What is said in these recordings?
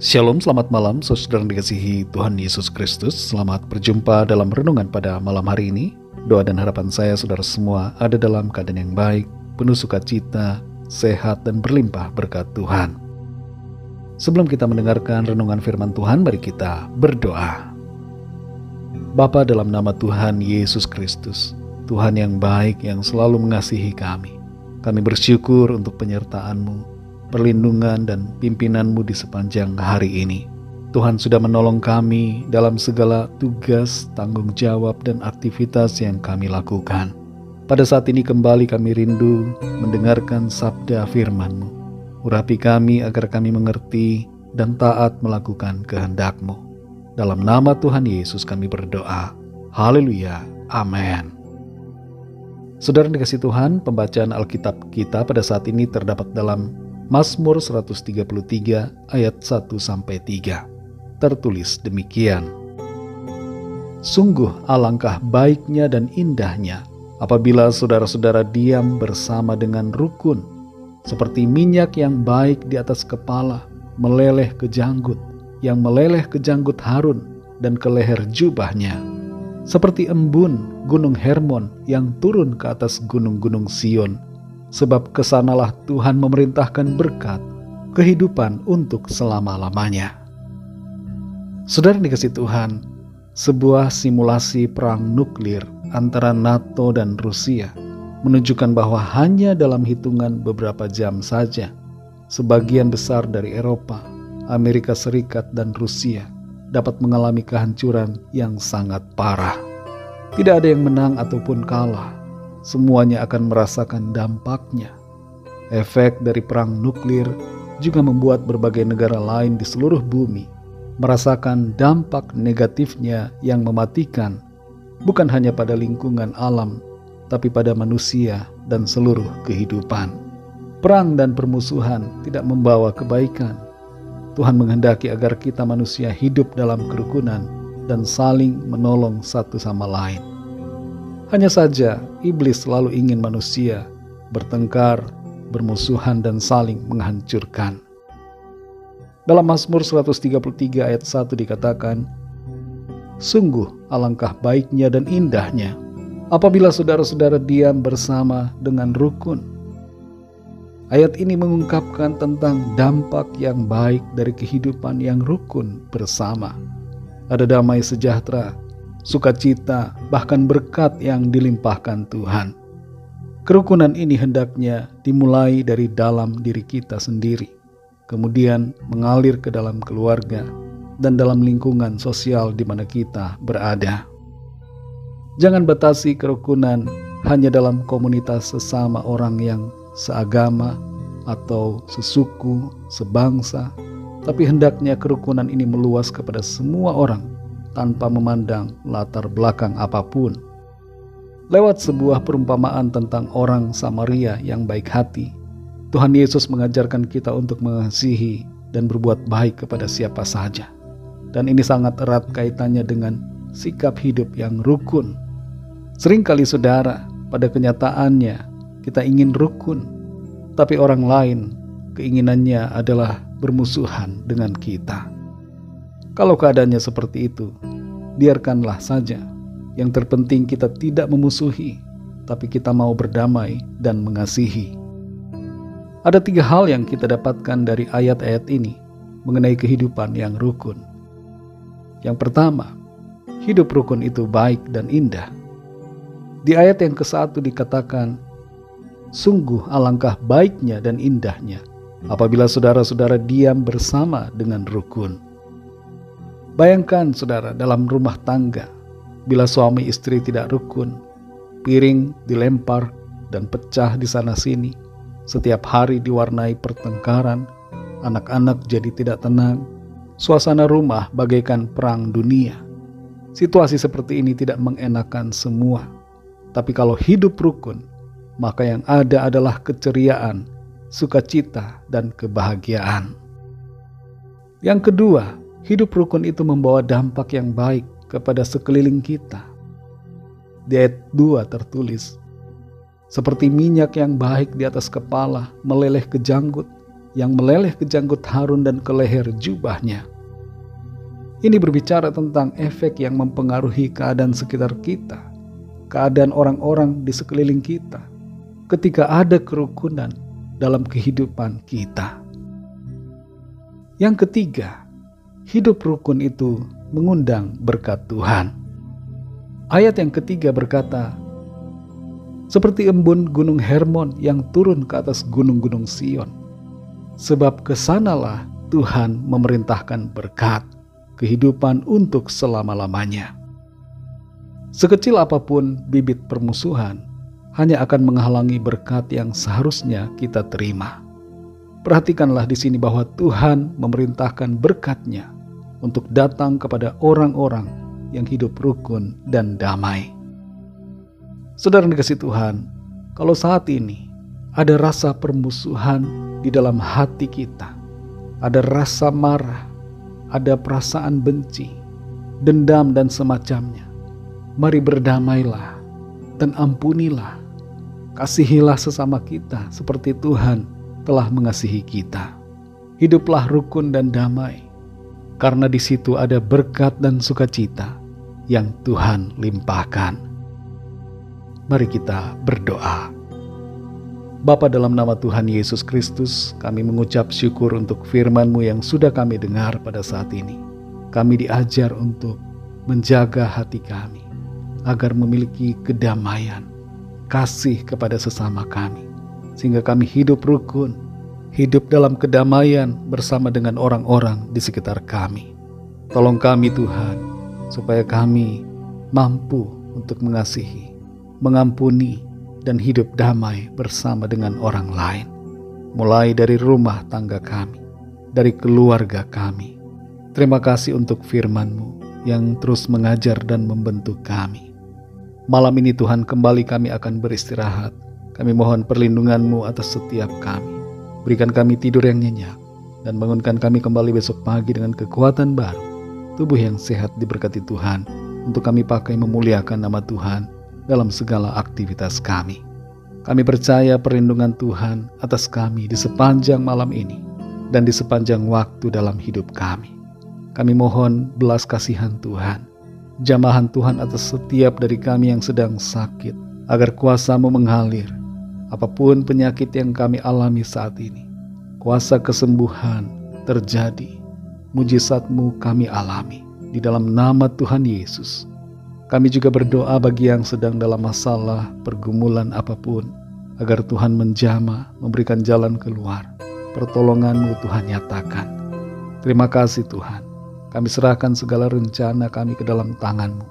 Shalom, selamat malam saudara yang dikasihi Tuhan Yesus Kristus. Selamat berjumpa dalam renungan pada malam hari ini. Doa dan harapan saya saudara semua ada dalam keadaan yang baik, penuh sukacita, sehat dan berlimpah berkat Tuhan. Sebelum kita mendengarkan renungan firman Tuhan, mari kita berdoa. Bapa, dalam nama Tuhan Yesus Kristus, Tuhan yang baik yang selalu mengasihi kami bersyukur untuk penyertaan-Mu, perlindungan dan pimpinan-Mu di sepanjang hari ini. Tuhan sudah menolong kami dalam segala tugas, tanggung jawab, dan aktivitas yang kami lakukan. Pada saat ini kembali kami rindu mendengarkan sabda firman-Mu. Urapi kami agar kami mengerti dan taat melakukan kehendak-Mu. Dalam nama Tuhan Yesus kami berdoa. Haleluya. Amin. Saudara yang dikasihi Tuhan, pembacaan Alkitab kita pada saat ini terdapat dalam Mazmur 133 ayat 1-3. Tertulis demikian. Sungguh alangkah baiknya dan indahnya apabila saudara-saudara diam bersama dengan rukun, seperti minyak yang baik di atas kepala meleleh ke janggut, yang meleleh ke janggut Harun dan ke leher jubahnya, seperti embun gunung Hermon yang turun ke atas gunung-gunung Sion. Sebab kesanalah Tuhan memerintahkan berkat, kehidupan untuk selama-lamanya. Saudara yang dikasihi Tuhan, sebuah simulasi perang nuklir antara NATO dan Rusia menunjukkan bahwa hanya dalam hitungan beberapa jam saja, sebagian besar dari Eropa, Amerika Serikat, dan Rusia dapat mengalami kehancuran yang sangat parah. Tidak ada yang menang ataupun kalah. Semuanya akan merasakan dampaknya. Efek dari perang nuklir juga membuat berbagai negara lain di seluruh bumi merasakan dampak negatifnya yang mematikan, bukan hanya pada lingkungan alam, tapi pada manusia dan seluruh kehidupan. Perang dan permusuhan tidak membawa kebaikan. Tuhan menghendaki agar kita manusia hidup dalam kerukunan dan saling menolong satu sama lain. Hanya saja, iblis selalu ingin manusia bertengkar, bermusuhan, dan saling menghancurkan. Dalam Mazmur 133 ayat 1 dikatakan, sungguh alangkah baiknya dan indahnya apabila saudara-saudara diam bersama dengan rukun. Ayat ini mengungkapkan tentang dampak yang baik dari kehidupan yang rukun bersama. Ada damai sejahtera, sukacita, bahkan berkat yang dilimpahkan Tuhan. Kerukunan ini hendaknya dimulai dari dalam diri kita sendiri, kemudian mengalir ke dalam keluarga dan dalam lingkungan sosial di mana kita berada. Jangan batasi kerukunan hanya dalam komunitas sesama orang yang seagama atau sesuku, sebangsa, tapi hendaknya kerukunan ini meluas kepada semua orang tanpa memandang latar belakang apapun. Lewat sebuah perumpamaan tentang orang Samaria yang baik hati, Tuhan Yesus mengajarkan kita untuk mengasihi dan berbuat baik kepada siapa saja. Dan ini sangat erat kaitannya dengan sikap hidup yang rukun. Seringkali saudara, pada kenyataannya kita ingin rukun, tapi orang lain keinginannya adalah bermusuhan dengan kita. Kalau keadaannya seperti itu, biarkanlah saja. Yang terpenting kita tidak memusuhi, tapi kita mau berdamai dan mengasihi. Ada 3 hal yang kita dapatkan dari ayat-ayat ini mengenai kehidupan yang rukun. Yang pertama, hidup rukun itu baik dan indah. Di ayat yang ke-1 dikatakan, sungguh alangkah baiknya dan indahnya apabila saudara-saudara diam bersama dengan rukun. Bayangkan saudara dalam rumah tangga, bila suami istri tidak rukun, piring dilempar dan pecah di sana-sini, setiap hari diwarnai pertengkaran, anak-anak jadi tidak tenang, suasana rumah bagaikan perang dunia. Situasi seperti ini tidak mengenakan semua. Tapi kalau hidup rukun, maka yang ada adalah keceriaan, sukacita, dan kebahagiaan. Yang kedua, hidup rukun itu membawa dampak yang baik kepada sekeliling kita. Di ayat 2 tertulis, seperti minyak yang baik di atas kepala meleleh ke janggut, yang meleleh ke janggut Harun dan ke leher jubahnya. Ini berbicara tentang efek yang mempengaruhi keadaan sekitar kita, keadaan orang-orang di sekeliling kita, ketika ada kerukunan dalam kehidupan kita. Yang ketiga, hidup rukun itu mengundang berkat Tuhan. Ayat yang ketiga berkata, seperti embun gunung Hermon yang turun ke atas gunung-gunung Sion, sebab kesanalah Tuhan memerintahkan berkat, kehidupan untuk selama-lamanya. Sekecil apapun bibit permusuhan, hanya akan menghalangi berkat yang seharusnya kita terima. Perhatikanlah di sini bahwa Tuhan memerintahkan berkat-Nya untuk datang kepada orang-orang yang hidup rukun dan damai. Saudara dikasihi Tuhan, kalau saat ini ada rasa permusuhan di dalam hati kita, ada rasa marah, ada perasaan benci, dendam dan semacamnya, mari berdamailah dan ampunilah. Kasihilah sesama kita seperti Tuhan telah mengasihi kita. Hiduplah rukun dan damai, karena di situ ada berkat dan sukacita yang Tuhan limpahkan. Mari kita berdoa. Bapa, dalam nama Tuhan Yesus Kristus, kami mengucap syukur untuk firman-Mu yang sudah kami dengar pada saat ini. Kami diajar untuk menjaga hati kami, agar memiliki kedamaian, kasih kepada sesama kami, sehingga kami hidup rukun, hidup dalam kedamaian bersama dengan orang-orang di sekitar kami. Tolong kami Tuhan, supaya kami mampu untuk mengasihi, mengampuni, dan hidup damai bersama dengan orang lain, mulai dari rumah tangga kami, dari keluarga kami. Terima kasih untuk firman-Mu yang terus mengajar dan membentuk kami. Malam ini Tuhan, kembali kami akan beristirahat. Kami mohon perlindungan-Mu atas setiap kami. Berikan kami tidur yang nyenyak, dan bangunkan kami kembali besok pagi dengan kekuatan baru, tubuh yang sehat diberkati Tuhan, untuk kami pakai memuliakan nama Tuhan dalam segala aktivitas kami. Kami percaya perlindungan Tuhan atas kami di sepanjang malam ini dan di sepanjang waktu dalam hidup kami. Kami mohon belas kasihan Tuhan, jamahan Tuhan atas setiap dari kami yang sedang sakit, agar kuasa-Mu mengalir. Apapun penyakit yang kami alami saat ini, kuasa kesembuhan terjadi. Mujizat-Mu kami alami di dalam nama Tuhan Yesus. Kami juga berdoa bagi yang sedang dalam masalah, pergumulan apapun, agar Tuhan menjamah, memberikan jalan keluar. Pertolongan-Mu Tuhan nyatakan. Terima kasih Tuhan. Kami serahkan segala rencana kami ke dalam tangan-Mu.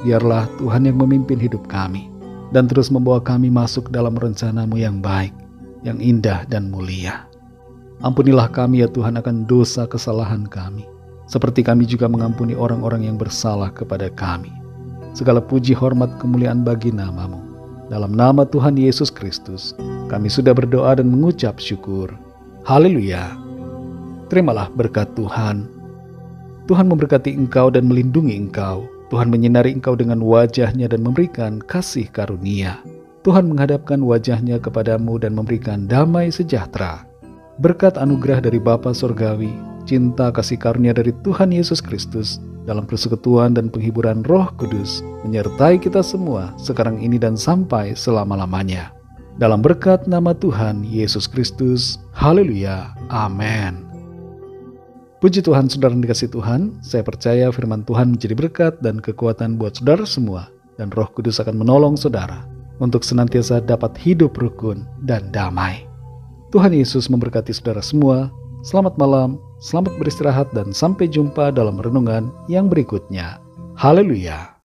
Biarlah Tuhan yang memimpin hidup kami, dan terus membawa kami masuk dalam rencana-Mu yang baik, yang indah dan mulia. Ampunilah kami ya Tuhan akan dosa kesalahan kami, seperti kami juga mengampuni orang-orang yang bersalah kepada kami. Segala puji, hormat, kemuliaan bagi nama-Mu. Dalam nama Tuhan Yesus Kristus, kami sudah berdoa dan mengucap syukur. Haleluya. Terimalah berkat Tuhan. Tuhan memberkati engkau dan melindungi engkau. Tuhan menyinari engkau dengan wajah-Nya dan memberikan kasih karunia. Tuhan menghadapkan wajah-Nya kepadamu dan memberikan damai sejahtera. Berkat anugerah dari Bapa Surgawi, cinta kasih karunia dari Tuhan Yesus Kristus, dalam persekutuan dan penghiburan Roh Kudus, menyertai kita semua sekarang ini dan sampai selama-lamanya. Dalam berkat nama Tuhan Yesus Kristus. Haleluya. Amin. Puji Tuhan, saudara dikasihi Tuhan. Saya percaya firman Tuhan menjadi berkat dan kekuatan buat saudara semua, dan Roh Kudus akan menolong saudara untuk senantiasa dapat hidup rukun dan damai. Tuhan Yesus memberkati saudara semua. Selamat malam, selamat beristirahat, dan sampai jumpa dalam renungan yang berikutnya. Haleluya.